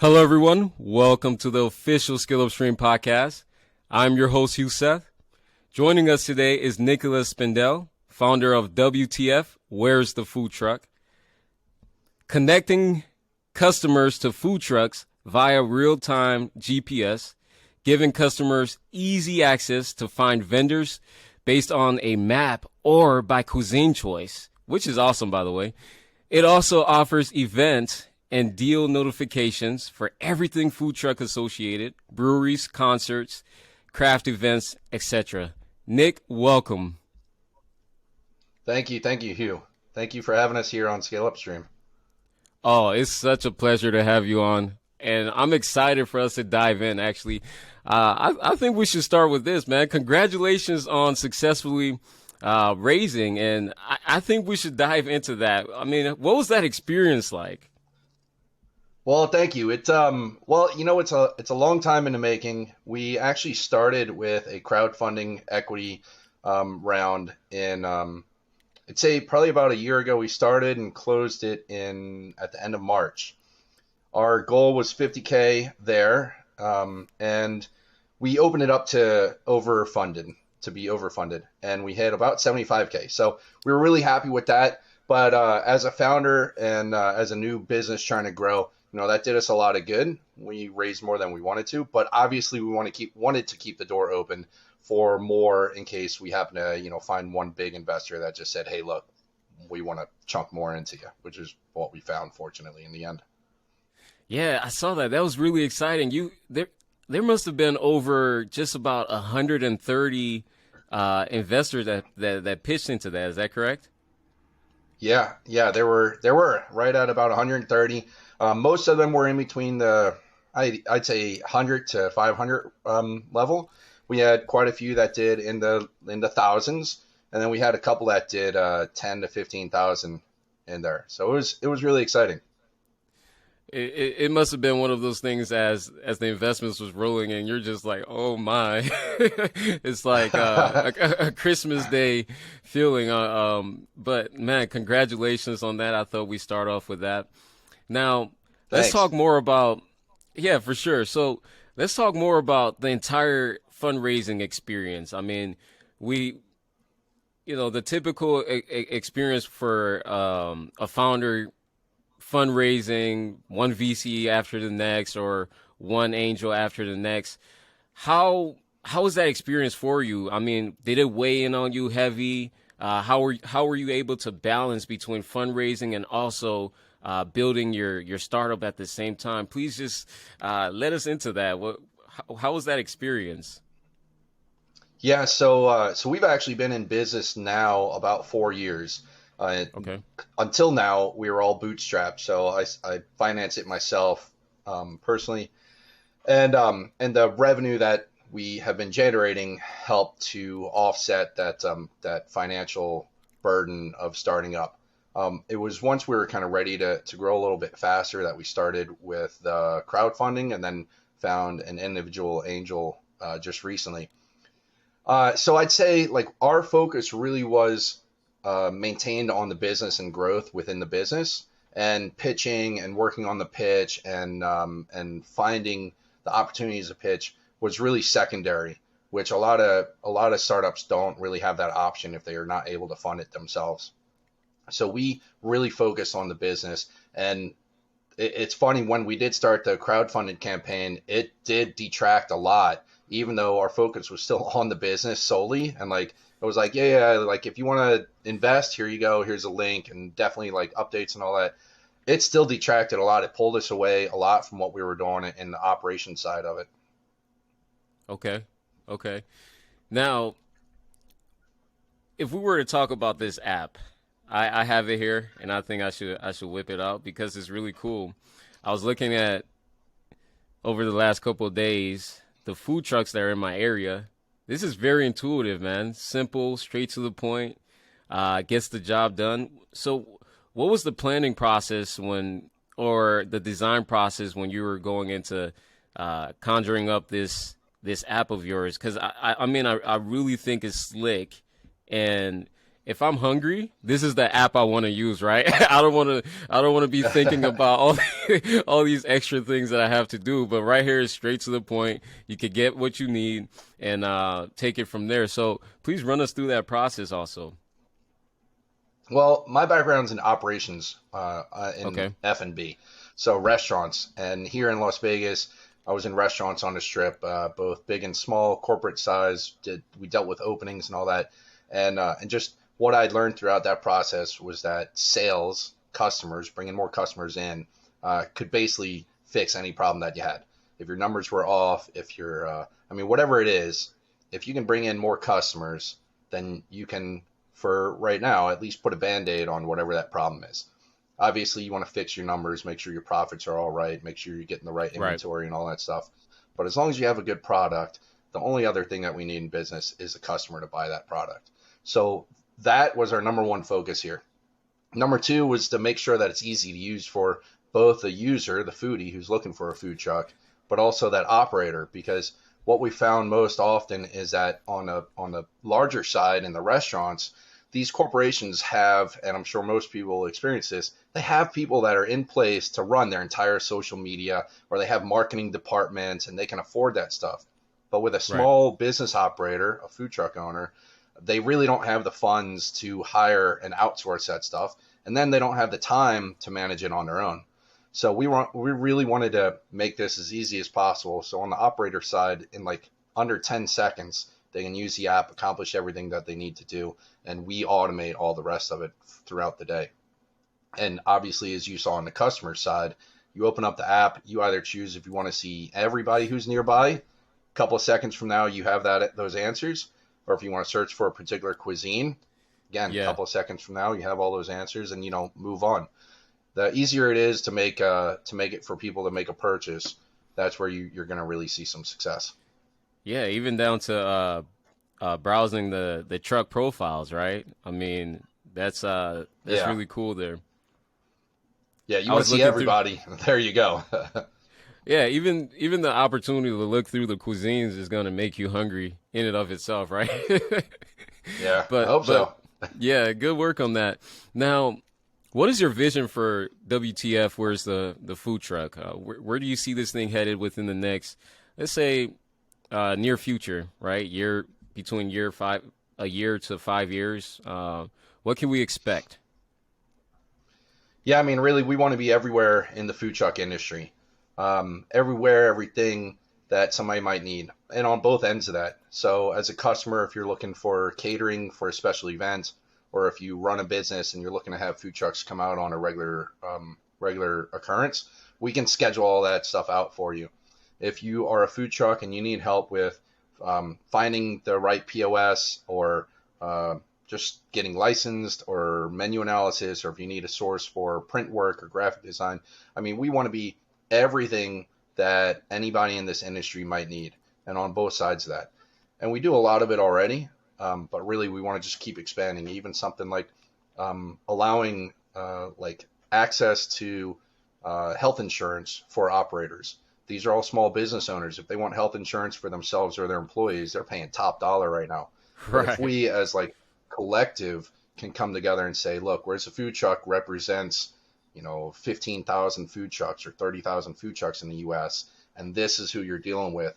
Hello, everyone. Welcome to the official ScaleupStream podcast. I'm your host, Hugh Seth. Joining us today is Nicholas Spindel, founder of WTF Wheres The Foodtruck, connecting customers to food trucks via real-time GPS, giving customers easy access to find vendors based on a map or by cuisine choice, which is awesome, by the way. It also offers events and deal notifications for everything food truck associated, breweries, concerts, craft events, etc. Nick, welcome. Thank you, Hugh. Thank you for having us here on ScaleupStream. Oh, it's such a pleasure to have you on, and I'm excited for us to dive in, actually. I think we should start with this, man. Congratulations on successfully raising, and I think we should dive into that. I mean, what was that experience like? Well, thank you. It's it's a long time in the making. We actually started with a crowdfunding equity round in I'd say probably about a year ago. We started and closed it in at the end of March. Our goal was 50K there, and we opened it up to be overfunded, and we hit about 75K. So we were really happy with that. But as a founder and as a new business trying to grow, that did us a lot of good. We raised more than we wanted to, but obviously we wanted to keep the door open for more in case we happen to, find one big investor that just said, "Hey, look, we want to chunk more into you," which is what we found, fortunately, in the end. Yeah, I saw that. That was really exciting. There must have been over just about 130 investors that pitched into that. Is that correct? Yeah, there were right at about 130. Most of them were in between I'd say 100 to 500 level. We had quite a few that did in the thousands, and then we had a couple that did 10 to 15,000 in there. So it was really exciting. It must have been one of those things as the investments was rolling and you're just like, oh my, it's like a Christmas Day feeling. But man, congratulations on that. I thought we start off with that. Now, let's Thanks. talk more about, yeah, for sure. So let's talk more about the entire fundraising experience. I mean, the typical experience for a founder fundraising, one VC after the next or one angel after the next. How was that experience for you? I mean, did it weigh in on you heavy? How were you able to balance between fundraising and also building your startup at the same time? Please just let us into that. How was that experience? Yeah, so we've actually been in business now about 4 years. Okay. Until now, we were all bootstrapped, so I finance it myself personally, and the revenue that we have been generating helped to offset that financial burden of starting up. It was once we were kind of ready to grow a little bit faster that we started with the crowdfunding and then found an individual angel just recently. So I'd say like our focus really was maintained on the business and growth within the business, and pitching and working on the pitch and finding the opportunities to pitch was really secondary, which a lot of startups don't really have that option if they are not able to fund it themselves. So we really focused on the business, and it's funny, when we did start the crowdfunded campaign, it did detract a lot, even though our focus was still on the business solely. And like, it was like, yeah, like if you want to invest, here you go, here's a link, and definitely like updates and all that. It still detracted a lot. It pulled us away a lot from what we were doing in the operations side of it. Okay. Okay. Now, if we were to talk about this app, I have it here, and I think I should whip it out because it's really cool. I was looking at over the last couple of days the food trucks that are in my area. This is very intuitive, man. Simple, straight to the point, gets the job done. So, what was the planning process or the design process when you were going into conjuring up this app of yours? Because I mean, I really think it's slick, and if I'm hungry, this is the app I want to use, right? I don't want to be thinking about all these extra things that I have to do. But right here is straight to the point. You could get what you need and take it from there. So please run us through that process also. Well, my background's in operations, in Okay. F&B, so restaurants. And here in Las Vegas, I was in restaurants on the strip, both big and small, corporate size. We dealt with openings and all that, and just what I'd learned throughout that process was that sales, customers, bringing more customers in, could basically fix any problem that you had. If your numbers were off, if you're, I mean, whatever it is, if you can bring in more customers, then you can, for right now, at least put a band-aid on whatever that problem is. Obviously, you want to fix your numbers, make sure your profits are all right, make sure you're getting the right Right. inventory and all that stuff. But as long as you have a good product, the only other thing that we need in business is a customer to buy that product. So that was our number one focus here. Number two was to make sure that it's easy to use for both the user, the foodie who's looking for a food truck, but also that operator. Because what we found most often is that on the larger side in the restaurants, these corporations have, and I'm sure most people will experience this, they have people that are in place to run their entire social media, or they have marketing departments and they can afford that stuff. But with a Right. small business operator, a food truck owner, they really don't have the funds to hire and outsource that stuff. And then they don't have the time to manage it on their own. So we really wanted to make this as easy as possible. So on the operator side, in like under 10 seconds, they can use the app, accomplish everything that they need to do, and we automate all the rest of it throughout the day. And obviously, as you saw on the customer side, you open up the app, you either choose if you want to see everybody who's nearby. A couple of seconds from now, you have those answers. Or if you want to search for a particular cuisine, again, a Yeah. couple of seconds from now, you have all those answers, and move on. The easier it is to make it for people to make a purchase, that's where you're going to really see some success. Yeah. Even down to browsing the truck profiles, right? I mean, that's Yeah, really cool there. yeah, you I want to was see looking through. everybody. There you go. Yeah, even the opportunity to look through the cuisines is gonna make you hungry in and of itself, right? Yeah, I but hope but so. yeah, good work on that. Now, what is your vision for WTF? Where's the food truck? Where do you see this thing headed within the next, let's say, near future, right? Between a year to 5 years. What can we expect? Yeah, I mean, really, we want to be everywhere in the food truck industry. Everywhere, everything that somebody might need, and on both ends of that. So, as a customer, if you're looking for catering for a special event, or if you run a business and you're looking to have food trucks come out on a regular occurrence, we can schedule all that stuff out for you. If you are a food truck and you need help with finding the right POS, or just getting licensed, or menu analysis, or if you need a source for print work or graphic design, I mean, we want to be everything that anybody in this industry might need, and on both sides of that. And we do a lot of it already, but really we want to just keep expanding. Even something like allowing like access to health insurance for operators. These are all small business owners. If they want health insurance for themselves or their employees, they're paying top dollar right now. But if Right. we as like collective can come together and say, look, where's the food truck represents, 15,000 food trucks or 30,000 food trucks in the US, and this is who you're dealing with.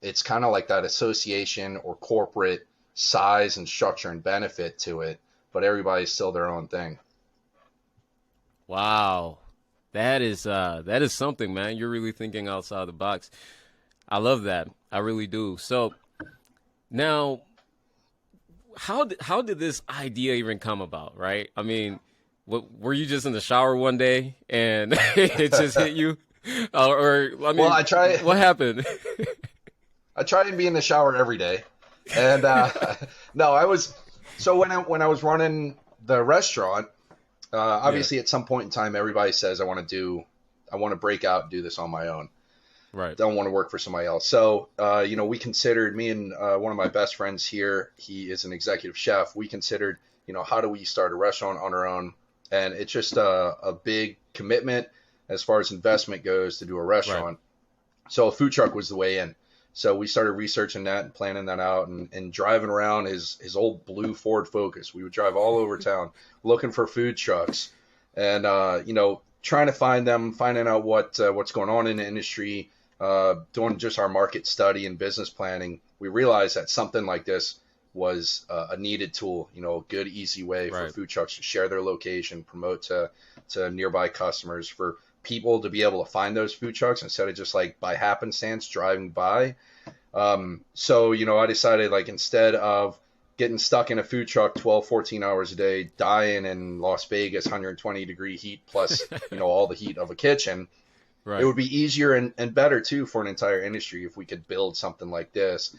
It's kind of like that association or corporate size and structure and benefit to it, but everybody's still their own thing. Wow. That is something, man. You're really thinking outside the box. I love that. I really do. So now, how did this idea even come about, right? I mean, were you just in the shower one day and it just hit you, or I Well, mean, what happened? I try and be in the shower every day. And no, I was so when I was running the restaurant, Yeah. obviously at some point in time, everybody says I want to break out and do this on my own. Right. Don't want to work for somebody else. So, we considered, me and one of my best friends here, he is an executive chef. We considered, how do we start a restaurant on our own? And it's just a big commitment as far as investment goes to do a Right. restaurant. So a food truck was the way in. So we started researching that and planning that out, and driving around his old blue Ford Focus. We would drive all over town looking for food trucks, and trying to find them, finding out what's going on in the industry, doing just our market study and business planning. We realized that something like this was a needed tool, a good, easy way for Right. food trucks to share their location, promote to nearby customers, for people to be able to find those food trucks instead of just like by happenstance driving by. So I decided, like, instead of getting stuck in a food truck 12, 14 hours a day, dying in Las Vegas, 120-degree heat plus, all the heat of a kitchen, it Right. would be easier and better too for an entire industry if we could build something like this.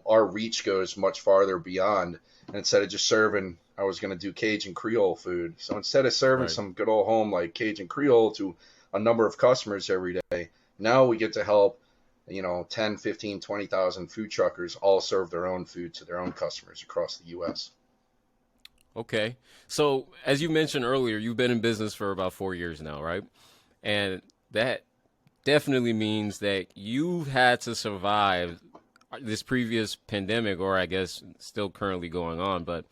Our reach goes much farther beyond. And instead of just serving, I was going to do Cajun Creole food. So instead of serving Right. some good old home like Cajun Creole to a number of customers every day, now we get to help 10, 15, 20,000 food truckers all serve their own food to their own customers across the US. Okay. So, as you mentioned earlier, you've been in business for about 4 years now, right? And that definitely means that you've had to survive this previous pandemic, or I guess still currently going on. But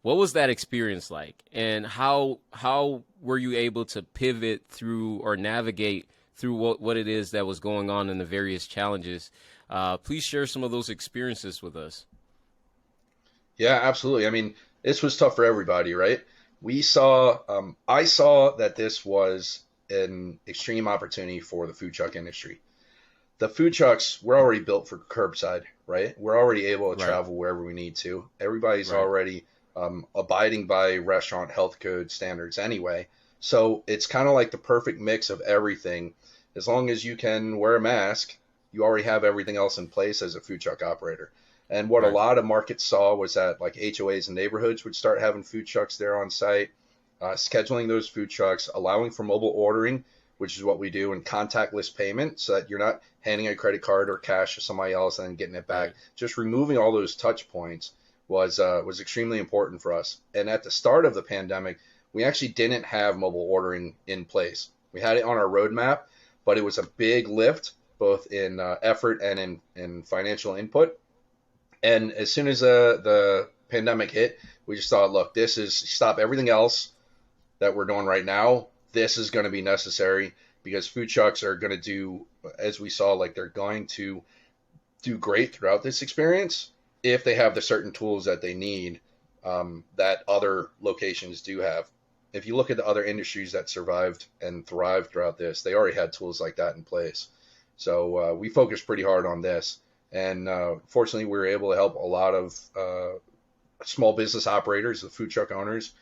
what was that experience like, and how were you able to pivot through or navigate through what it is that was going on and the various challenges? Please share some of those experiences with us. Yeah, absolutely. I mean, this was tough for everybody, right? I saw that this was an extreme opportunity for the food truck industry. The food trucks were already built for curbside, right? We're already able to Right. travel wherever we need to. Everybody's Right. already abiding by restaurant health code standards anyway. So it's kind of like the perfect mix of everything. As long as you can wear a mask, you already have everything else in place as a food truck operator. And what a Right. lot of markets saw was that, like, HOAs and neighborhoods would start having food trucks there on site, scheduling those food trucks, allowing for mobile ordering, which is what we do, and contactless payment, so that you're not handing a credit card or cash to somebody else and then getting it back. Right. Just removing all those touch points was extremely important for us. And at the start of the pandemic, we actually didn't have mobile ordering in place. We had it on our roadmap, but it was a big lift, both in effort and in financial input. And as soon as the pandemic hit, we just thought, look, this is stop everything else that we're doing right now. This is going to be necessary because food trucks are going to do, as we saw, like, they're going to do great throughout this experience if they have the certain tools that they need, that other locations do have. If you look at the other industries that survived and thrived throughout this, they already had tools like that in place. So we focused pretty hard on this. And fortunately, we were able to help a lot of small business operators, the food truck owners,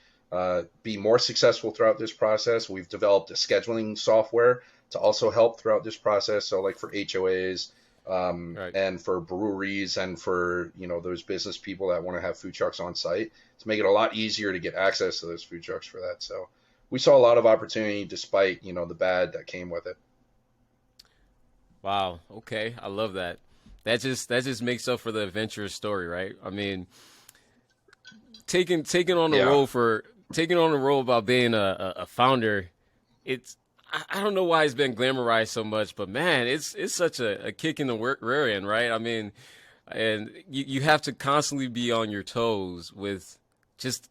be more successful throughout this process. We've developed a scheduling software to also help throughout this process. So, like, for HOAs, Right. and for breweries, and for those business people that want to have food trucks on site, to make it a lot easier to get access to those food trucks for that. So we saw a lot of opportunity despite the bad that came with it. Wow. Okay. I love that. That just makes up for the adventurous story, right? I mean, taking on the Yeah. role for taking on the role about being a founder. It's I don't know why it's been glamorized so much, but man, it's such a kick in the rear end, right? I mean, and you have to constantly be on your toes with just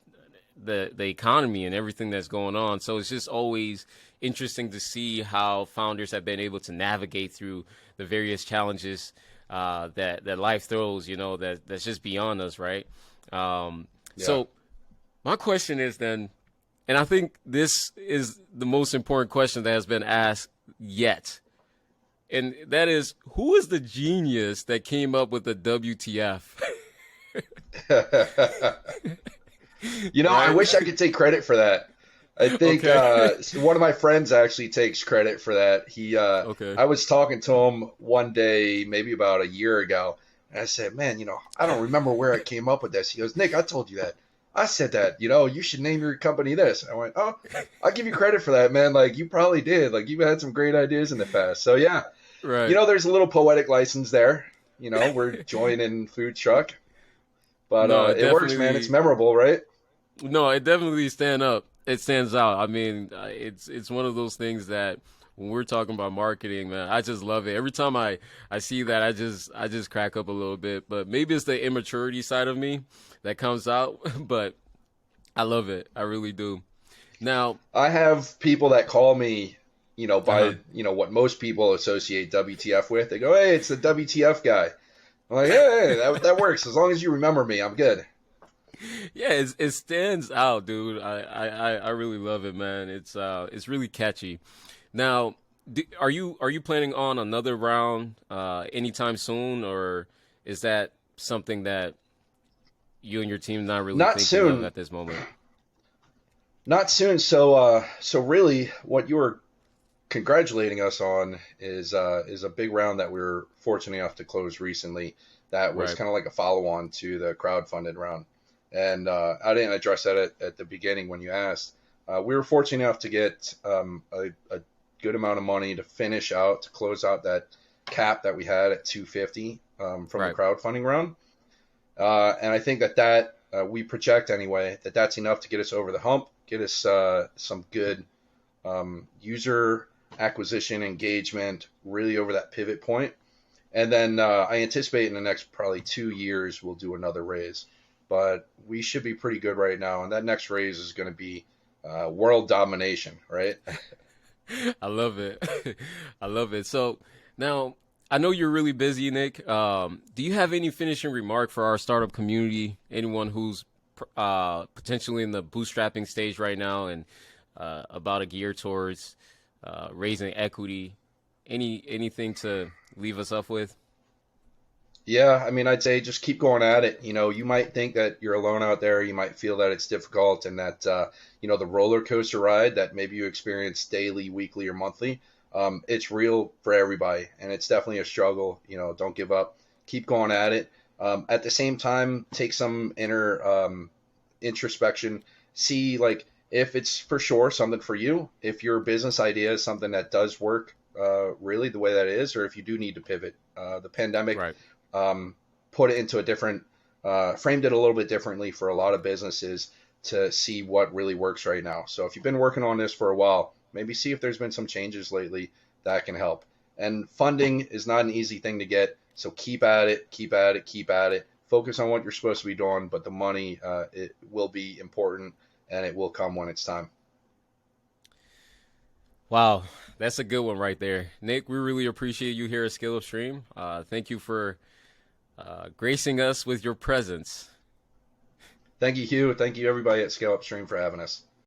the economy and everything that's going on. So it's just always interesting to see how founders have been able to navigate through the various challenges that life throws. That's just beyond us, right? Yeah. So my question is then, and I think this is the most important question that has been asked yet, and that is, who is the genius that came up with the WTF? I Right? wish I could take credit for that. I think Okay. one of my friends actually takes credit for that. Okay. I was talking to him one day, maybe about a year ago, and I said, "Man, I don't remember where I came up with this." He goes, "Nick, I told you that. I said that. You should name your company this." I went, "Oh, I'll give you credit for that, man. Like, you probably did. Like, you've had some great ideas in the past." So yeah, Right. there's a little poetic license there. We're joining food truck, but No, it it works, man. It's definitely memorable, right? no, it definitely stand up. It stands out. I mean, it's one of those things that when we're talking about marketing, man, I just love it. Every time I see that, I just crack up a little bit. But maybe it's the immaturity side of me that comes out. But I love it. I really do. Now, I have people that call me, uh-huh. by, what most people associate WTF with. They go, "Hey, it's the WTF guy." I'm like, "Hey, that works. As long as you remember me, I'm good." Yeah, it stands out, dude. I really love it, man. It's really catchy. Now, are you planning on another round anytime soon, or is that something that you and your team not really Not thinking of soon. at this moment? Not soon. So really, what you were congratulating us on is a big round that we were fortunate enough to close recently. That was Right, kind of like a follow-on to the crowdfunded round. And I didn't address that at the beginning when you asked. We were fortunate enough to get a good amount of money to finish out, to close out that cap that we had at 250 from the right. crowdfunding round. And I think that we project anyway that that's enough to get us over the hump, get us some good user acquisition engagement, really over that pivot point. And then I anticipate in the next probably 2 years we'll do another raise. But we should be pretty good right now, and that next raise is going to be world domination, right? I love it. I love it. So now I know you're really busy, Nick. Do you have any finishing remark for our startup community? Anyone who's potentially in the bootstrapping stage right now and about to gear towards raising equity? Anything to leave us up with? Yeah, I mean, I'd say just keep going at it. You might think that you're alone out there. You might feel that it's difficult and that, the roller coaster ride that maybe you experience daily, weekly, or monthly, it's real for everybody. And it's definitely a struggle. Don't give up. Keep going at it. At the same time, take some inner introspection. See, like, if it's for sure something for you, if your business idea is something that does work really the way that it is, or if you do need to pivot. The pandemic Right. um, put it into a different, framed it a little bit differently for a lot of businesses to see what really works right now. So if you've been working on this for a while, maybe see if there's been some changes lately that can help. And funding is not an easy thing to get. So keep at it, keep at it, keep at it. Focus on what you're supposed to be doing, but the money, it will be important and it will come when it's time. Wow, that's a good one right there, Nick. We really appreciate you here at ScaleupStream. Thank you for gracing us with your presence. Thank you, Hugh. Thank you, everybody at ScaleupStream, for having us.